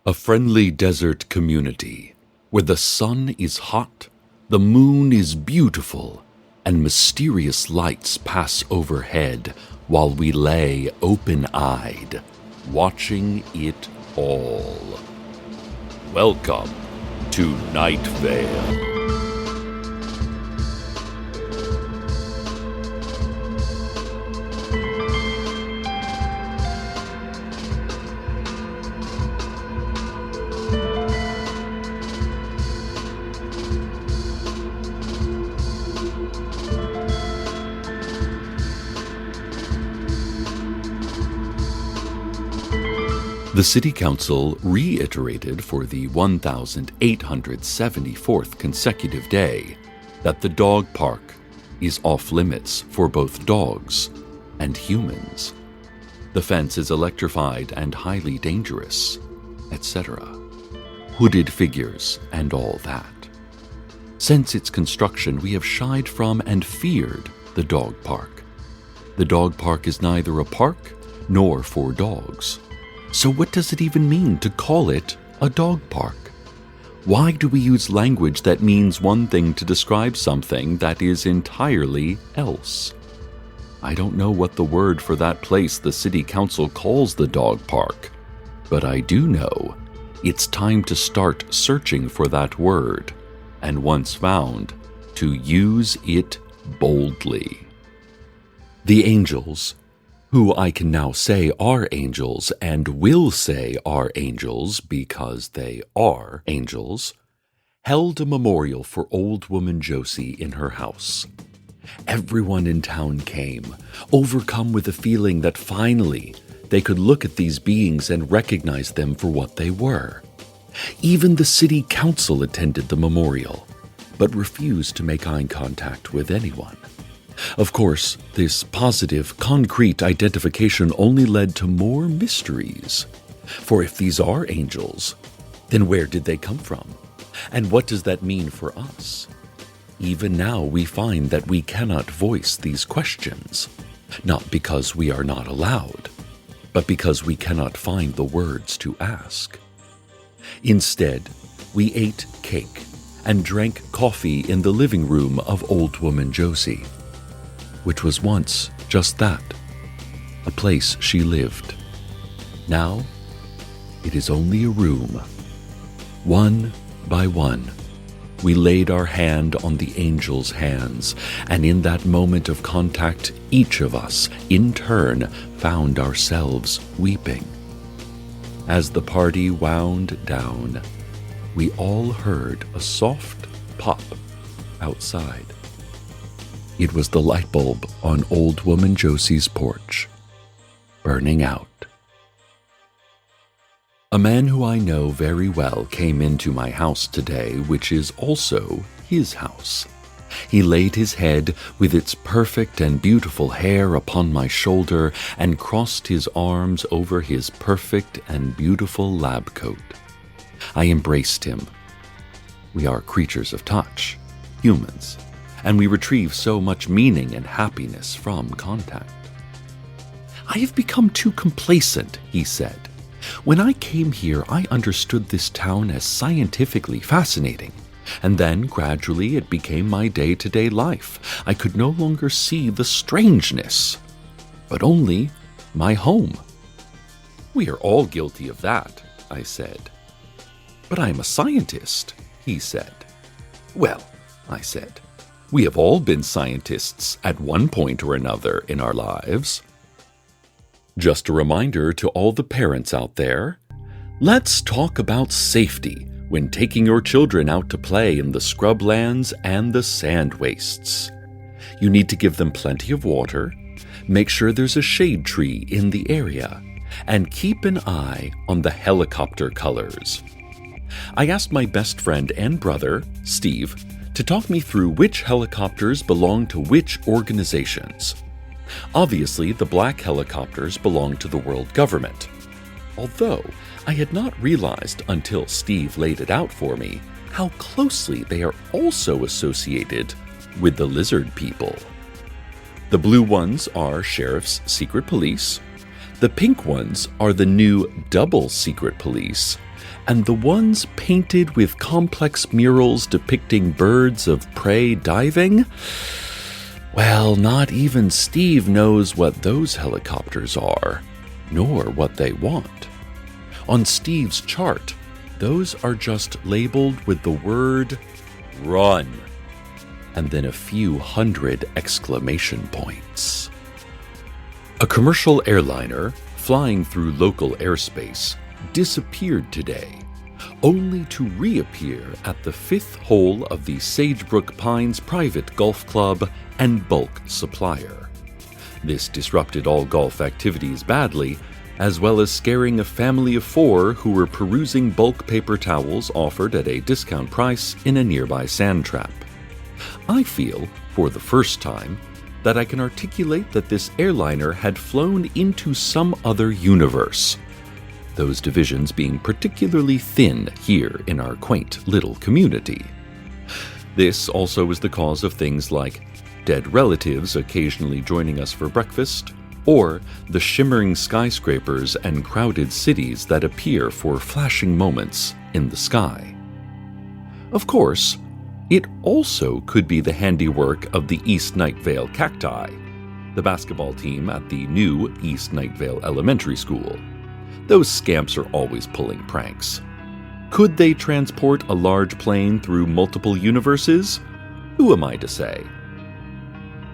A friendly desert community where the sun is hot, the moon is beautiful, and mysterious lights pass overhead while we lay open-eyed, watching it all. Welcome to Night Vale. The City Council reiterated for the 1,874th consecutive day that the dog park is off limits for both dogs and humans. The fence is electrified and highly dangerous, etc. Hooded figures and all that. Since its construction, we have shied from and feared the dog park. The dog park is neither a park nor for dogs. So what does it even mean to call it a dog park? Why do we use language that means one thing to describe something that is entirely else? I don't know what the word for that place the City Council calls the dog park, but I do know it's time to start searching for that word, and once found, to use it boldly. The angels, who I can now say are angels and will say are angels because they are angels, held a memorial for old woman Josie in her house. Everyone in town came, overcome with a feeling that finally they could look at these beings and recognize them for what they were. Even the city council attended the memorial, but refused to make eye contact with anyone. Of course, this positive, concrete identification only led to more mysteries. For if these are angels, then where did they come from? And what does that mean for us? Even now we find that we cannot voice these questions, not because we are not allowed, but because we cannot find the words to ask. Instead, we ate cake and drank coffee in the living room of old woman Josie, which was once just that, a place she lived. Now, it is only a room. One by one, we laid our hand on the angel's hands, and in that moment of contact, each of us, in turn, found ourselves weeping. As the party wound down, we all heard a soft pop outside. It was the light bulb on old woman Josie's porch, burning out. A man who I know very well came into my house today, which is also his house. He laid his head with its perfect and beautiful hair upon my shoulder and crossed his arms over his perfect and beautiful lab coat. I embraced him. We are creatures of touch, humans, and we retrieve so much meaning and happiness from contact. I have become too complacent, he said. When I came here, I understood this town as scientifically fascinating, and then gradually it became my day-to-day life. I could no longer see the strangeness, but only my home. We are all guilty of that, I said. But I am a scientist, he said. Well, I said, we have all been scientists at one point or another in our lives. Just a reminder to all the parents out there, let's talk about safety when taking your children out to play in the scrublands and the sand wastes. You need to give them plenty of water, make sure there's a shade tree in the area, and keep an eye on the helicopter colors. I asked my best friend and brother, Steve, to talk me through which helicopters belong to which organizations. Obviously, the black helicopters belong to the world government, although I had not realized until Steve laid it out for me how closely they are also associated with the lizard people. The blue ones are Sheriff's Secret Police, The pink ones are the new double secret police, and the ones painted with complex murals depicting birds of prey diving? Well, not even Steve knows what those helicopters are, nor what they want. On Steve's chart, those are just labeled with the word "Run," and then a few hundred exclamation points. A commercial airliner flying through local airspace disappeared today, only to reappear at the 5th hole of the Sagebrook Pines Private Golf Club and bulk supplier. This disrupted all golf activities badly, as well as scaring a family of 4 who were perusing bulk paper towels offered at a discount price in a nearby sand trap. I feel, for the first time, that I can articulate that this airliner had flown into some other universe, those divisions being particularly thin here in our quaint little community. This also is the cause of things like dead relatives occasionally joining us for breakfast, or the shimmering skyscrapers and crowded cities that appear for flashing moments in the sky. Of course, it also could be the handiwork of the East Night Vale Cacti, the basketball team at the new East Night Vale Elementary School. Those scamps are always pulling pranks. Could they transport a large plane through multiple universes? Who am I to say?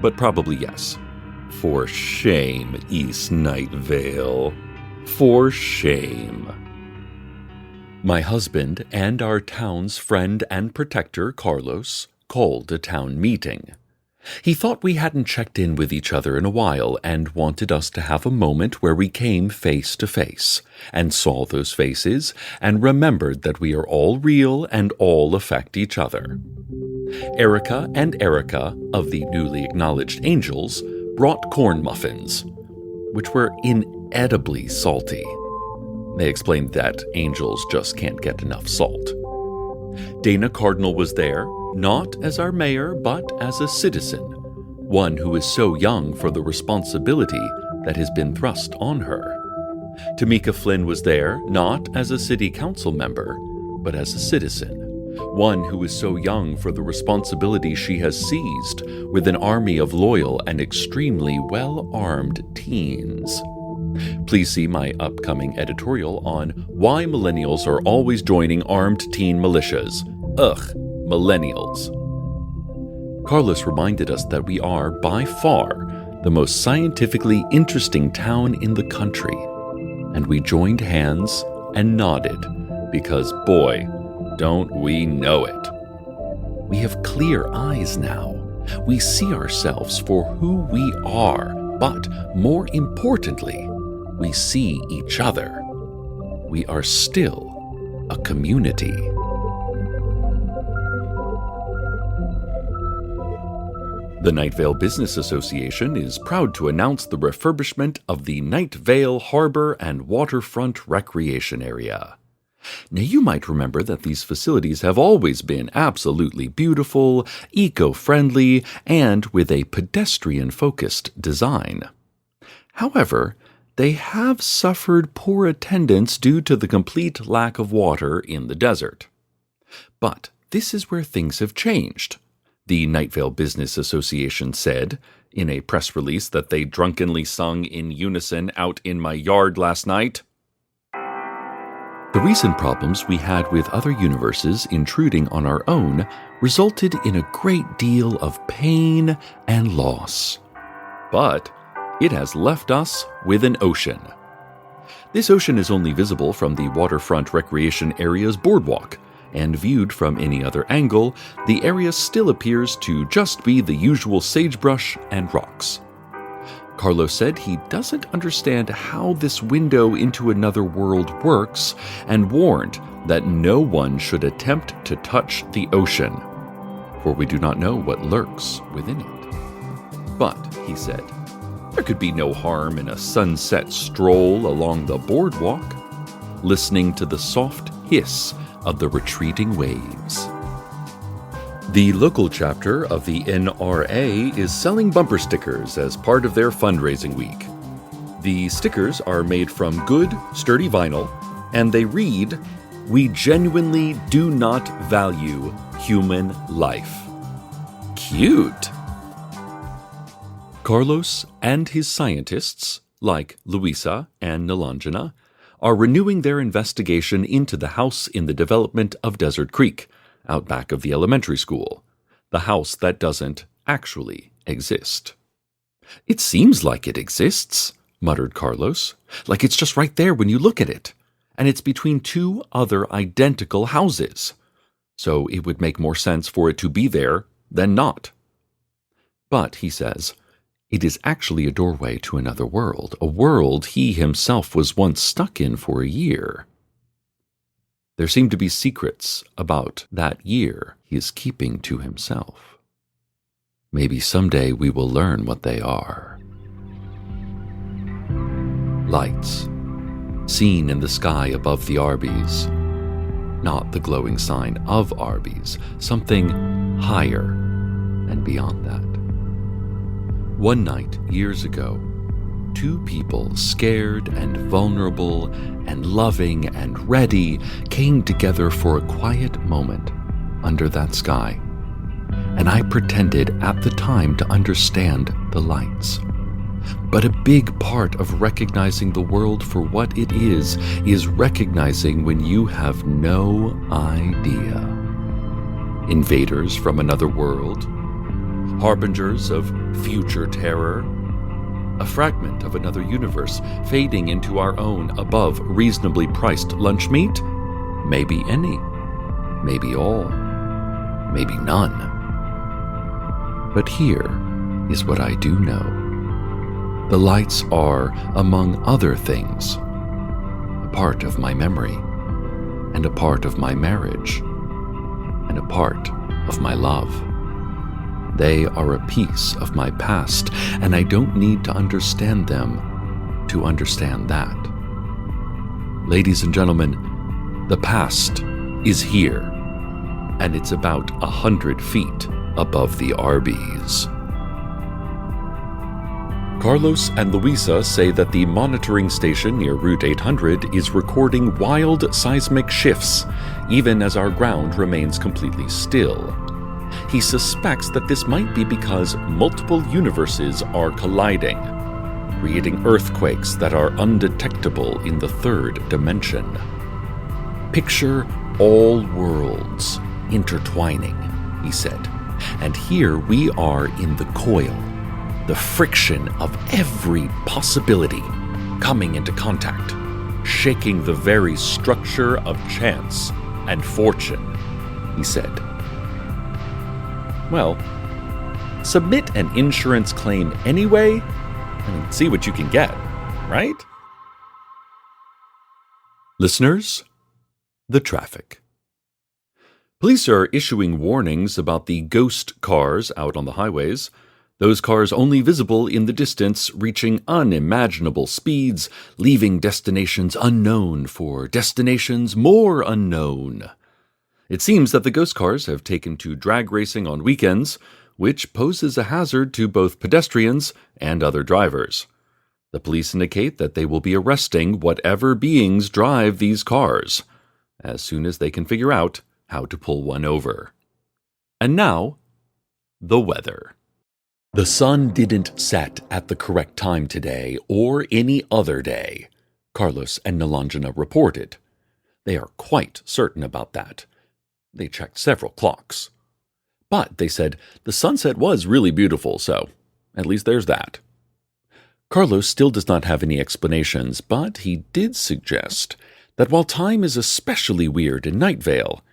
But probably yes. For shame, East Night Vale. For shame. My husband and our town's friend and protector, Carlos, called a town meeting. He thought we hadn't checked in with each other in a while and wanted us to have a moment where we came face to face and saw those faces and remembered that we are all real and all affect each other. Erica and Erica of the newly acknowledged Angels brought corn muffins, which were inedibly salty. They explained that angels just can't get enough salt. Dana Cardinal was there, not as our mayor, but as a citizen, one who is so young for the responsibility that has been thrust on her. Tamika Flynn was there, not as a city council member, but as a citizen, one who is so young for the responsibility she has seized with an army of loyal and extremely well-armed teens. Please see my upcoming editorial on why millennials are always joining armed teen militias. Ugh, millennials. Carlos reminded us that we are, by far, the most scientifically interesting town in the country, and we joined hands and nodded because, boy, don't we know it. We have clear eyes now. We see ourselves for who we are, but more importantly, we see each other. We are still a community. The Night Vale Business Association is proud to announce the refurbishment of the Night Vale Harbor and Waterfront Recreation Area. Now, you might remember that these facilities have always been absolutely beautiful, eco-friendly, and with a pedestrian-focused design. However, they have suffered poor attendance due to the complete lack of water in the desert. But this is where things have changed, the Night Vale Business Association said in a press release that they drunkenly sung in unison out in my yard last night. The recent problems we had with other universes intruding on our own resulted in a great deal of pain and loss. But it has left us with an ocean. This ocean is only visible from the Waterfront Recreation Area's boardwalk, and viewed from any other angle, the area still appears to just be the usual sagebrush and rocks. Carlos said he doesn't understand how this window into another world works and warned that no one should attempt to touch the ocean, for we do not know what lurks within it. But, he said, there could be no harm in a sunset stroll along the boardwalk, listening to the soft hiss of the retreating waves. The local chapter of the NRA is selling bumper stickers as part of their fundraising week. The stickers are made from good, sturdy vinyl, and they read, "We genuinely do not value human life." Cute! Carlos and his scientists, like Luisa and Nilanjana, are renewing their investigation into the house in the development of Desert Creek, out back of the elementary school, the house that doesn't actually exist. "It seems like it exists," muttered Carlos, "like it's just right there when you look at it, and it's between two other identical houses. So it would make more sense for it to be there than not." But, he says, it is actually a doorway to another world, a world he himself was once stuck in for a year. There seem to be secrets about that year he is keeping to himself. Maybe someday we will learn what they are. Lights, seen in the sky above the Arby's. Not the glowing sign of Arby's, something higher and beyond that. One night, years ago, two people, scared and vulnerable and loving and ready, came together for a quiet moment under that sky. And I pretended at the time to understand the lights. But a big part of recognizing the world for what it is recognizing when you have no idea. Invaders from another world, harbingers of future terror, a fragment of another universe fading into our own above reasonably priced lunch meat? Maybe any, maybe all, maybe none. But here is what I do know. The lights are, among other things, a part of my memory, and a part of my marriage, and a part of my love. They are a piece of my past, and I don't need to understand them to understand that. Ladies and gentlemen, the past is here, and it's about 100 feet above the Arby's. Carlos and Luisa say that the monitoring station near Route 800 is recording wild seismic shifts, even as our ground remains completely still. He suspects that this might be because multiple universes are colliding, creating earthquakes that are undetectable in the third dimension. Picture all worlds intertwining, he said, and here we are in the coil, the friction of every possibility coming into contact, shaking the very structure of chance and fortune, he said. Well, submit an insurance claim anyway and see what you can get, right? Listeners, the traffic. Police are issuing warnings about the ghost cars out on the highways. Those cars only visible in the distance, reaching unimaginable speeds, leaving destinations unknown for destinations more unknown. It seems that the ghost cars have taken to drag racing on weekends, which poses a hazard to both pedestrians and other drivers. The police indicate that they will be arresting whatever beings drive these cars, as soon as they can figure out how to pull one over. And now, the weather. The sun didn't set at the correct time today or any other day, Carlos and Nilanjana reported. They are quite certain about that. They checked several clocks. But, they said, the sunset was really beautiful, so at least there's that. Carlos still does not have any explanations, but he did suggest that while time is especially weird in Night Vale,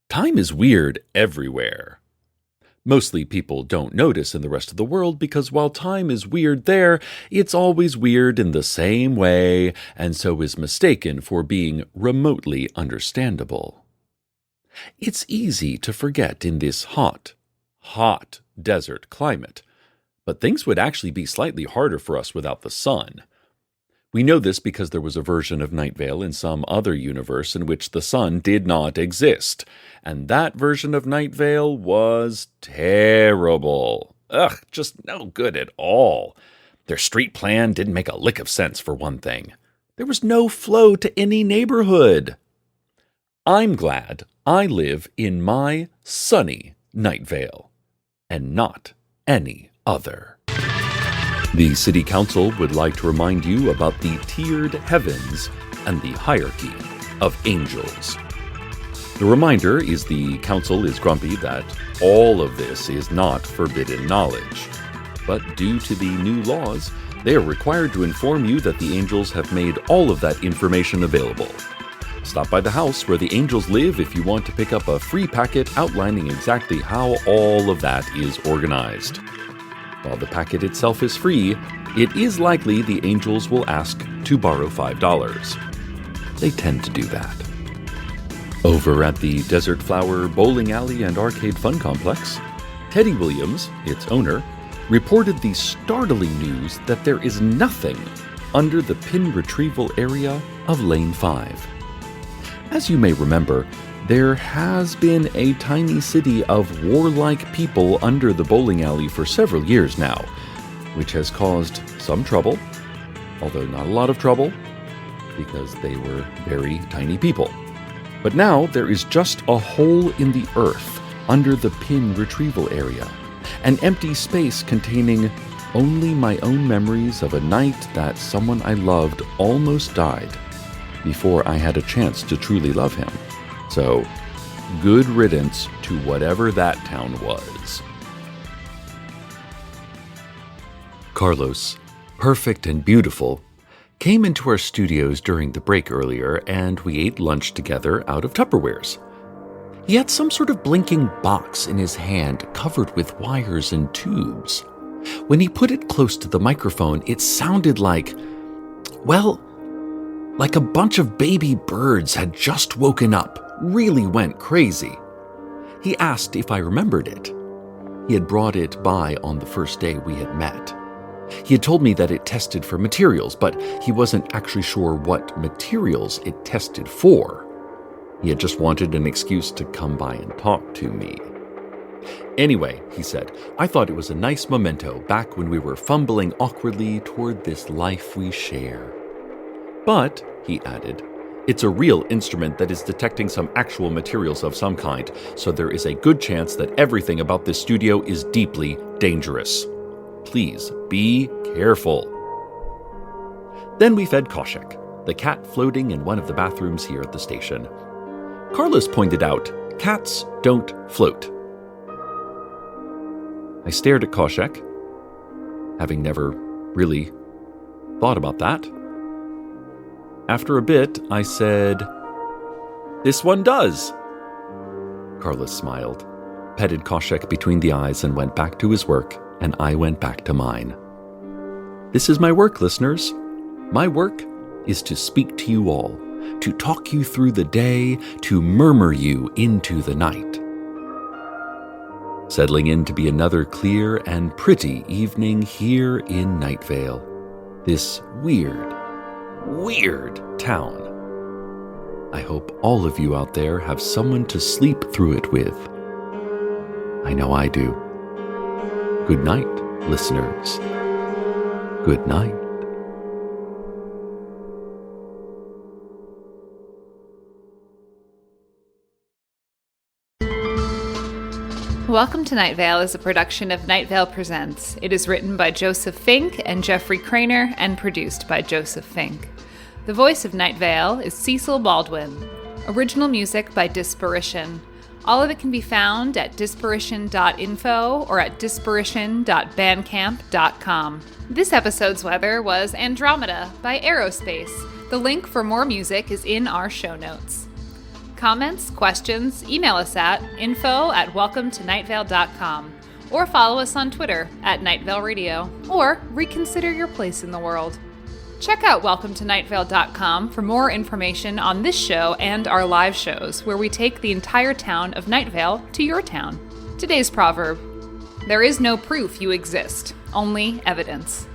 time is weird everywhere. Mostly people don't notice in the rest of the world because while time is weird there, it's always weird in the same way, and so is mistaken for being remotely understandable. It's easy to forget in this hot desert climate, but things would actually be slightly harder for us without the sun. We know this because there was a version of Night Vale in some other universe in which the sun did not exist, and that version of Night Vale was terrible. Just no good at all. Their street plan didn't make a lick of sense, for one thing. There was no flow to any neighborhood. I'm glad I live in my sunny Night Vale, and not any other. The City Council would like to remind you about the tiered heavens and the hierarchy of angels. The reminder is the Council is grumpy that all of this is not forbidden knowledge. But due to the new laws, they are required to inform you that the angels have made all of that information available. Stop by the house where the angels live if you want to pick up a free packet outlining exactly how all of that is organized. While the packet itself is free, it is likely the angels will ask to borrow $5. They tend to do that. Over at the Desert Flower Bowling Alley and Arcade Fun Complex, Teddy Williams, its owner, reported the startling news that there is nothing under the pin retrieval area of Lane 5. As you may remember, there has been a tiny city of warlike people under the bowling alley for several years now, which has caused some trouble, although not a lot of trouble, because they were very tiny people. But now there is just a hole in the earth under the pin retrieval area, an empty space containing only my own memories of a night that someone I loved almost died before I had a chance to truly love him. So, good riddance to whatever that town was. Carlos, perfect and beautiful, came into our studios during the break earlier, and we ate lunch together out of Tupperwares. He had some sort of blinking box in his hand covered with wires and tubes. When he put it close to the microphone, it sounded like a bunch of baby birds had just woken up, really went crazy. He asked if I remembered it. He had brought it by on the first day we had met. He had told me that it tested for materials, but he wasn't actually sure what materials it tested for. He had just wanted an excuse to come by and talk to me. Anyway, he said, I thought it was a nice memento back when we were fumbling awkwardly toward this life we share. But, he added, it's a real instrument that is detecting some actual materials of some kind, so there is a good chance that everything about this studio is deeply dangerous. Please be careful. Then we fed Koshek, the cat floating in one of the bathrooms here at the station. Carlos pointed out, cats don't float. I stared at Koshek, having never really thought about that. After a bit, I said, "This one does." Carlos smiled, petted Koshek between the eyes, and went back to his work, and I went back to mine. This is my work, listeners. My work is to speak to you all, to talk you through the day, to murmur you into the night. Settling in to be another clear and pretty evening here in Night Vale, this weird town. I hope all of you out there have someone to sleep through it with. I know I do. Good night, listeners. Good night. Welcome to Night Vale is a production of Night Vale Presents. It is written by Joseph Fink and Jeffrey Craner and produced by Joseph Fink. The voice of Night Vale is Cecil Baldwin. Original music by Disparition. All of it can be found at disparition.info or at disparition.bandcamp.com. This episode's weather was Andromeda by Aerospace. The link for more music is in our show notes. Comments, questions, email us at info@welcometonightvale.com or follow us on Twitter at Nightvale Radio, or reconsider your place in the world. Check out welcometonightvale.com for more information on this show and our live shows, where we take the entire town of Night Vale to your town. Today's proverb: there is no proof you exist, only evidence.